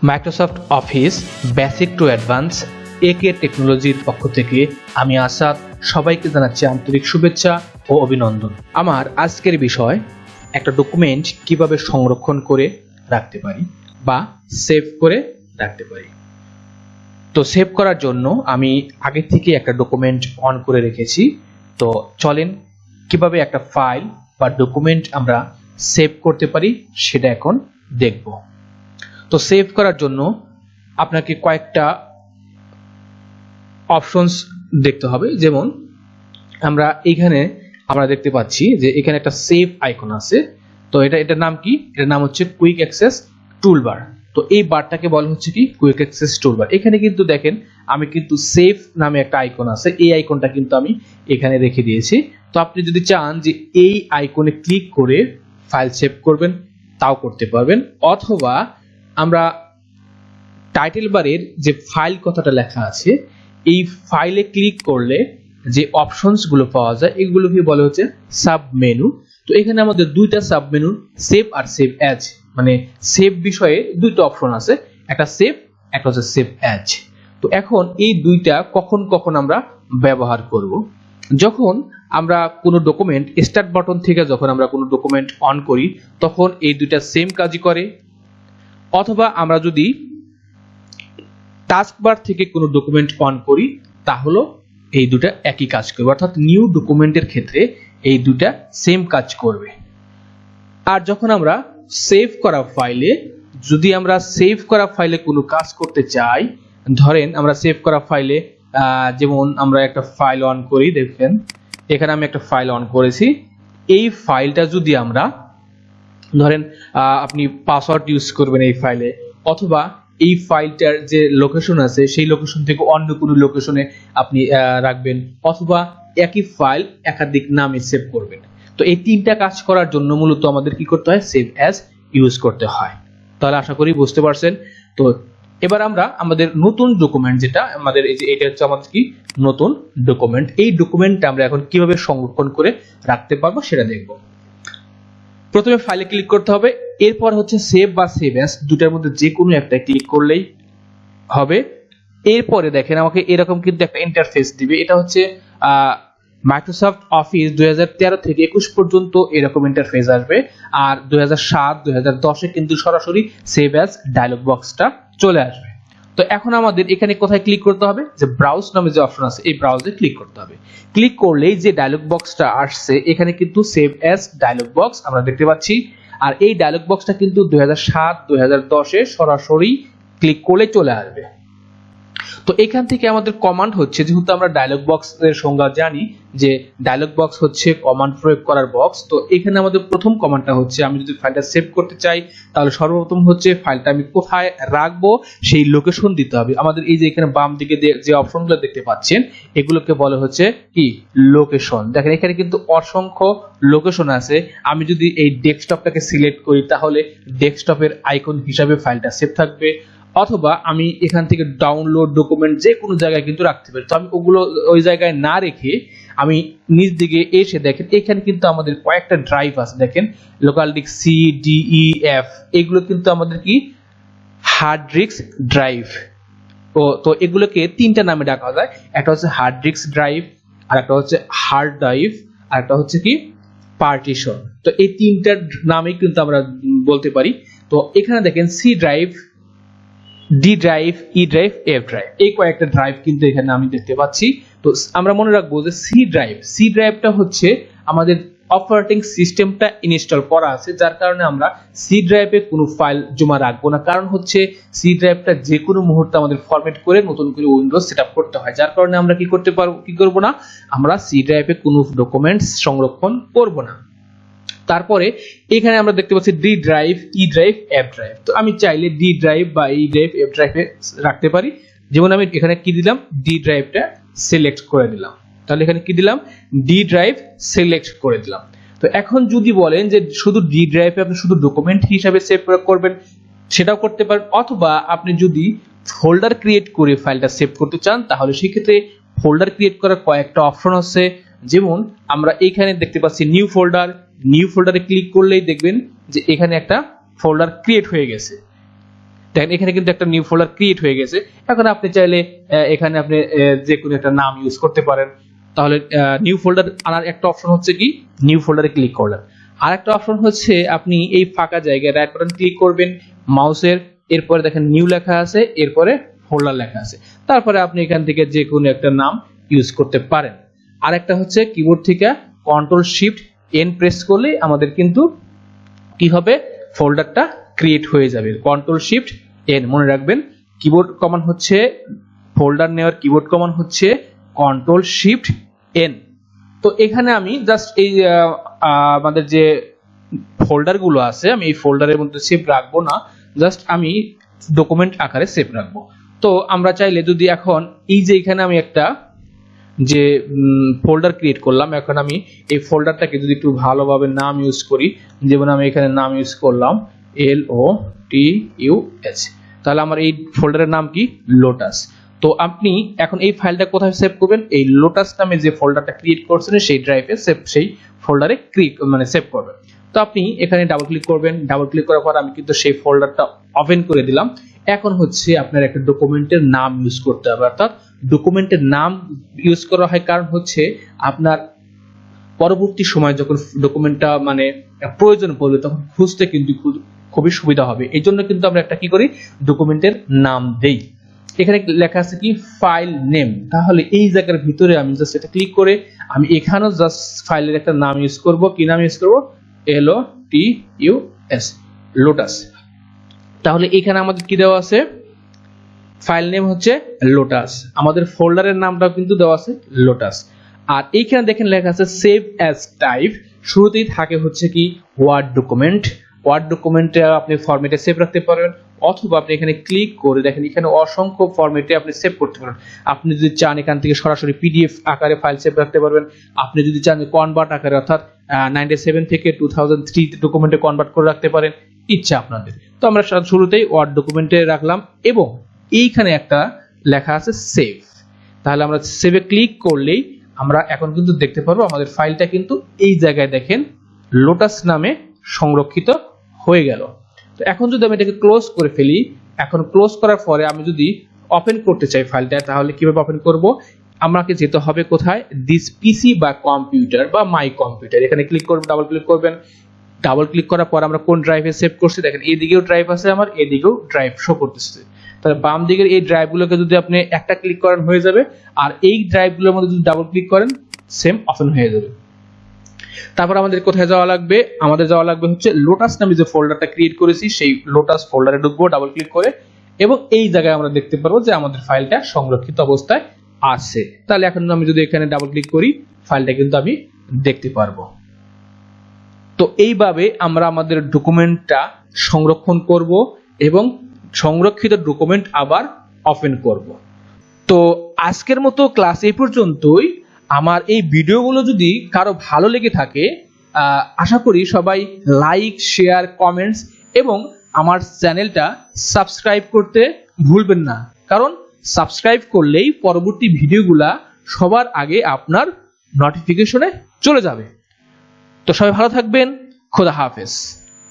Microsoft office basic to advance একে টেকনোলজির পক্ষ থেকে আমি আসাদ সবাইকে জানাচ্ছি আন্তরিক শুভেচ্ছা ও অভিনন্দন। আমার আজকের বিষয় একটা ডকুমেন্ট কিভাবে সংরক্ষণ করে রাখতে পারি বা সেভ করে রাখতে পারি। তো সেভ করার জন্য আমি আগে থেকে একটা ডকুমেন্ট অন করে রেখেছি। তো চলেন কিভাবে একটা ফাইল বা ডকুমেন্ট আমরা সেভ করতে পারি সেটা এখন দেখব। তো সেভ করার জন্য আপনাকে কয়েকটা অপশনস দেখতে হবে। যেমন আমরা দেখতে পাচ্ছি যে এখানে একটা সেভ আইকন আছে। তো এটার নাম কি? এটার নাম হচ্ছে কুইক অ্যাক্সেস টুলবার। তো এই বারটাকে বলা হচ্ছে কি কুইক অ্যাক্সেস টুলবার। এখানে কিন্তু দেখেন আমি কিন্তু সেভ নামে একটা আইকন আছে, এই আইকনটা কিন্তু আমি এখানে রেখে দিয়েছি। তো আপনি যদি চান যে এই আইকনে ক্লিক করে ফাইল সেভ করবেন তাও করতে পারবেন, অথবা আমরা টাইটেল বারের যে ফাইল কথাটা লেখা আছে এই ফাইলে ক্লিক করলে যে অপশনস গুলো পাওয়া যায় এগুলোকে বলা হচ্ছে সাব মেনু। তো এখানে আমাদের দুইটা সাব মেনু, সেভ আর সেভ অ্যাজ, মানে সেভ বিষয়ে দুইটা অপশন আছে, একটা সেভ একটা হচ্ছে সেভ অ্যাজ। তো এখন এই দুইটা কখন কখন আমরা ব্যবহার করব? যখন আমরা কোনো ডকুমেন্ট স্টার্ট বাটন থেকে যখন আমরা কোনো ডকুমেন্ট অন করি তখন এই দুইটা সেম কাজই করে, অথবা আমরা যদি টাস্কবার থেকে কোনো ডকুমেন্ট অন করি তাহলে এই দুটা একই কাজ করবে, অর্থাৎ নিউ ডকুমেন্টের ক্ষেত্রে এই দুটা সেম কাজ করবে। আর যখন আমরা সেভ করা ফাইলে কোনো কাজ করতে চাই, ধরেন আমরা সেভ করা ফাইলে যেমন আমরা একটা ফাইল অন করি, দেখেন এখানে আমি একটা ফাইল অন করেছি। এই ফাইলটা যদি আমরা ধরেন আপনি পাসওয়ার্ড ইউজ করবেন এই ফাইলে, অথবা এই ফাইলটার যে লোকেশন আছে সেই লোকেশন থেকে অন্য কোনো লোকেশনে আপনি রাখবেন, অথবা একই ফাইল একাধিক নামে সেভ করবেন। তো এই তিনটা কাজ করার জন্য মূলত আমাদের কি করতে হয়? সেভ অ্যাজ ইউজ করতে হয়। তাহলে আশা করি বুঝতে পারছেন। তো এবার আমরা আমাদের নতুন ডকুমেন্ট, যেটা আমাদের এই যে এটা হচ্ছে আমাদের কি নতুন ডকুমেন্ট, এই ডকুমেন্টটা আমরা এখন কিভাবে সংরক্ষণ করে রাখতে পারবো সেটা দেখব। প্রথমে ফাইলে ক্লিক করতে হবে, এরপর হচ্ছে সেভ বা সেভ অ্যাজ, দুটার মধ্যে যে কোনো একটা ক্লিক করলেই হবে। এরপরে দেখেন আমাকে এরকম কিন্তু একটা ইন্টারফেস দিবে। এটা হচ্ছে মাইক্রোসফট অফিস 2013 থেকে 21 পর্যন্ত এরকম ইন্টারফেস আসবে, আর 2007 2010 কিন্তু সরাসরি সেভ অ্যাজ ডায়লগ বক্সটা চলে আসবে। তো এখন আমাদের এখানে কোথায় ক্লিক করতে হবে? যে ব্রাউজ নামে যে অপশন আছে এই ব্রাউজে ক্লিক করতে হবে। ক্লিক করলেই যে ডায়লগ বক্সটা আসছে এখানে কিন্তু সেভ অ্যাজ ডায়লগ বক্স আমরা দেখতে পাচ্ছি। আর এই ডায়লগ বক্সটা কিন্তু 2007 2010 সরাসরি ক্লিক করলে চলে আসবে। তো এখান থেকে আমাদের কমান্ড হচ্ছে, যেহেতু আমরা ডায়লগ বক্সের সংজ্ঞা জানি যে ডায়লগ বক্স হচ্ছে কমান্ড প্রয়োগ করার বক্স, তো এখানে আমাদের প্রথম কমান্ডটা হচ্ছে আমি যদি ফাইলটা সেভ করতে চাই তাহলে সর্বপ্রথম হচ্ছে ফাইলটা আমি কোথায় রাখবো সেই লোকেশন দিতে হবে। আমাদের এই যে এখানে বাম দিকে যে অপশনগুলো দেখতে পাচ্ছেন এগুলোকে বলা হচ্ছে কি লোকেশন। দেখেন এখানে কিন্তু অসংখ্য লোকেশন আছে। আমি যদি এই ডেস্কটপটাকে সিলেক্ট করি তাহলে ডেস্কটপের আইকন হিসাবে ফাইলটা সেভ থাকবে, অথবা আমি এখান থেকে ডাউনলোড ডকুমেন্ট যে কোনো জায়গায় কিন্তু রাখতে পারি। তো আমি ওগুলো ওই জায়গায় না রেখে আমি নিচ দিকে এসে দেখেন এখানে কিন্তু আমাদের কয়েকটা ড্রাইভ আছে। দেখেন local disk C D E F, এগুলো কিন্তু আমাদের কি হার্ড ডিস্ক ড্রাইভ। তো এগুলোকে তিনটা নামে ডাকা যায়, একটা হচ্ছে হার্ড ডিস্ক ড্রাইভ, আর একটা হচ্ছে হার্ড ড্রাইভ, আর একটা হচ্ছে কি পার্টিশন। তো এই তিনটার নামে কিন্তু আমরা বলতে পারি। তো এখানে দেখেন C drive, D drive, E drive, F drive, এই কয়েকটা ড্রাইভ কিন্তু এখানে আমি দেখতে পাচ্ছি। তো আমরা মনে রাখবো যে সি ড্রাইভটা হচ্ছে আমাদের অপারেটিং সিস্টেমটা ইনস্টল করা আছে, যার কারণে আমরা সি ড্রাইভে কোনো ফাইল জমা রাখবো না। কারণ হচ্ছে সি ড্রাইভটা যে কোনো মুহূর্তে আমাদের ফরম্যাট করে নতুন করে উইন্ডোজ সেটআপ করতে হয়, যার কারণে আমরা কি করব না, আমরা সি ড্রাইভে কোনো ডকুমেন্টস সংরক্ষণ করব না। তারপরে এখানে আমরা দেখতে পাচ্ছি D drive, E drive, F drive. তো আমি চাইলে ডি ড্রাইভ বা ই ড্রাইভ, এফ ড্রাইভে রাখতে পারি। যেমন আমি এখানে কি দিলাম, ডি ড্রাইভটা সিলেক্ট করে দিলাম। তাহলে এখানে কি দিলাম, ডি ড্রাইভ সিলেক্ট করে দিলাম। তো এখন যদি বলেন যে শুধু ডি ড্রাইভে আপনি শুধু ডকুমেন্ট হিসাবে সেভ করবেন সেটাও করতে পারেন, অথবা আপনি যদি ফোল্ডার ক্রিয়েট করে ফাইলটা সেভ করতে চান তাহলে সেক্ষেত্রে ফোল্ডার ক্রিয়েট করার কয়েকটা অপশন আছে। যেমন আমরা এখানে দেখতে পাচ্ছি নিউ ফোল্ডারে ক্লিক করলেই দেখবেন যে এখানে একটা ফোল্ডার ক্রিয়েট হয়ে গেছে। দেখেন এখানে কিন্তু একটা নিউ ফোল্ডার ক্রিয়েট হয়ে গেছে। এখন আপনি চাইলে এখানে আপনি যে কোনো একটা নাম ইউজ করতে পারেন। তাহলে নিউ ফোল্ডার আনার একটা অপশন হচ্ছে কি নিউ ফোল্ডারে ক্লিক করলেন। আর একটা অপশন হচ্ছে আপনি এই ফাঁকা জায়গায় রাইট বাটন ক্লিক করবেন মাউসের, এরপরে দেখেন নিউ লেখা আছে, এরপরে ফোল্ডার লেখা আছে, তারপরে আপনি এখান থেকে যে কোনো একটা নাম ইউজ করতে পারেন। আর একটা হচ্ছে কিবোর্ড থেকে কন্ট্রোল শিফট এন প্রেস করলে আমাদের কিন্তু কি হবে ফোল্ডারটা ক্রিয়েট হয়ে যাবে। কন্ট্রোল শিফট এন মনে রাখবেন, কিবোর্ড কমান্ড হচ্ছে ফোল্ডার নেওয়ার কিবোর্ড কমান্ড হচ্ছে কন্ট্রোল শিফট এন। তো এখানে আমি জাস্ট এই আমাদের যে ফোল্ডার গুলো আছে আমি এই ফোল্ডারের মধ্যে সেভ রাখবো না, জাস্ট আমি ডকুমেন্ট আকারে সেভ রাখবো। তো আমরা চাইলে যদি এখন এই যে এখানে আমি একটা যে ফোল্ডার ক্রিয়েট করলাম, এখন আমি এই ফোল্ডারটাকে যদি একটু ভালোভাবে নাম ইউজ করি, যেমন আমি এখানে নাম ইউজ করলাম LOTUS, তাহলে আমার এই ফোল্ডারের নাম কি লোটাস। তো আপনি এখন এই ফাইলটা কোথায় সেভ করবেন, এই লোটাস নামে যে ফোল্ডারটা ক্রিয়েট করছেন সেই ড্রাইভে সেই ফোল্ডারে সেভ করবেন। তো আপনি এখানে ডাবল ক্লিক করবেন, ডাবল ক্লিক করার পর আমি কিন্তু সেই ফোল্ডারটা ওপেন করে দিলাম। এখন হচ্ছে আপনার একটা ডকুমেন্টের নাম ইউজ করতে হবে, অর্থাৎ ডকুমেন্টের নাম ইউজ করা হয় কারণ হচ্ছে আপনার পরবর্তী সময় যখন ডকুমেন্টটা প্রয়োজন পড়বে তখন খুঁজতে কিন্তু খুবই সুবিধা হবে। এই জন্য কিন্তু আমরা একটা কি করি ডকুমেন্টের নাম দেই। এখানে লেখা আছে কি ফাইল নেম, তাহলে এই জায়গার ভিতরে আমি জাস্ট এটা ক্লিক করে আমি এখানেও জাস্ট ফাইলের একটা নাম ইউজ করব। কি নাম ইউজ করব, LOTUS লোটাস। তাহলে এখানে আমাদের কি দেওয়া আছে, ফাইল নেম হচ্ছে লোটাস, আমাদের ফোল্ডারের নামটাও কিন্তু দেওয়া আছে লোটাস। আর এইখানে দেখেন লেখা আছে সেভ অ্যাজ টাইপ, শুরুতেই থাকে হচ্ছে কি ওয়ার্ড ডকুমেন্ট। ওয়ার্ড ডকুমেন্টে আপনি ফরম্যাটে সেভ রাখতে পারবেন, অথবা আপনি এখানে ক্লিক করে দেখেন এখানে অসংখ্য ফরম্যাটে আপনি সেভ করতে পারেন। আপনি যদি চান এখান থেকে সরাসরি PDF আকারে ফাইল সেভ রাখতে পারবেন, আপনি যদি চান কনভার্ট আকারে অর্থাৎ 97 থেকে 2003 ডকুমেন্টে কনভার্ট করে রাখতে পারেন, ইচ্ছা আপনাদের। তো আমরা শুরুতেই ওয়ার্ড ডকুমেন্টে রাখলাম এবং এইখানে একটা লেখা আছে সেভ, তাহলে আমরা সেভে ক্লিক করলেই আমরা এখন কিন্তু দেখতে পারবো আমাদের ফাইলটা কিন্তু এই জায়গায় দেখেন লোটাস নামে সংরক্ষিত হয়ে গেল। তো এখন যদি আমি এটাকে ক্লোজ করে ফেলি, এখন ক্লোজ করার পরে আমি যদি ওপেন করতে চাই ফাইলটা, তাহলে কিভাবে ওপেন করব, আমাকে যেতে হবে কোথায়, দিস পিসি বা কম্পিউটার বা মাই কম্পিউটার, এখানে ক্লিক করবেন, ডাবল ক্লিক করবেন। ডাবল ক্লিক করার পর আমরা কোন ড্রাইভে সেভ করছি দেখেন এদিকেও ড্রাইভ আছে আমার, এদিকেও ড্রাইভ শো করতেছে। তাহলে বাম দিকের এই ড্রাইভগুলোকে যদি আপনি একটা ক্লিক করেন হয়ে যাবে, আর এই ড্রাইভগুলোর মধ্যে যদি ডাবল ক্লিক করেন সেম ওপেন হয়ে যাবে। তারপর আমাদের কোথায় যাওয়া লাগবে, আমাদের যাওয়া লাগবে হচ্ছে লোটাস নামে যে ফোল্ডারটা ক্রিয়েট করেছি সেই লোটাস ফোল্ডারে ঢুকবো ডাবল ক্লিক করে, এবং এই জায়গায় আমরা দেখতে পারবো যে আমাদের ফাইলটা সংরক্ষিত অবস্থায় আছে। তাহলে এখন আমি যদি এখানে ডাবল ক্লিক করি ফাইলটা কিন্তু আমি দেখতে পারবো। তো এইভাবে আমরা আমাদের ডকুমেন্টটা সংরক্ষণ করব এবং সংরক্ষিত ডকুমেন্ট আবার ওপেন করব। তো আজকের মতো ক্লাস এই পর্যন্তই। আমার এই ভিডিওগুলো যদি কারো ভালো লেগে থাকে আশা করি সবাই লাইক, শেয়ার, কমেন্টস এবং আমার চ্যানেলটা সাবস্ক্রাইব করতে ভুলবেন না, কারণ সাবস্ক্রাইব করলেই পরবর্তী ভিডিওগুলা সবার আগে আপনার নোটিফিকেশনে চলে যাবে। তো সবাই ভালো থাকবেন, খোদা হাফেজ।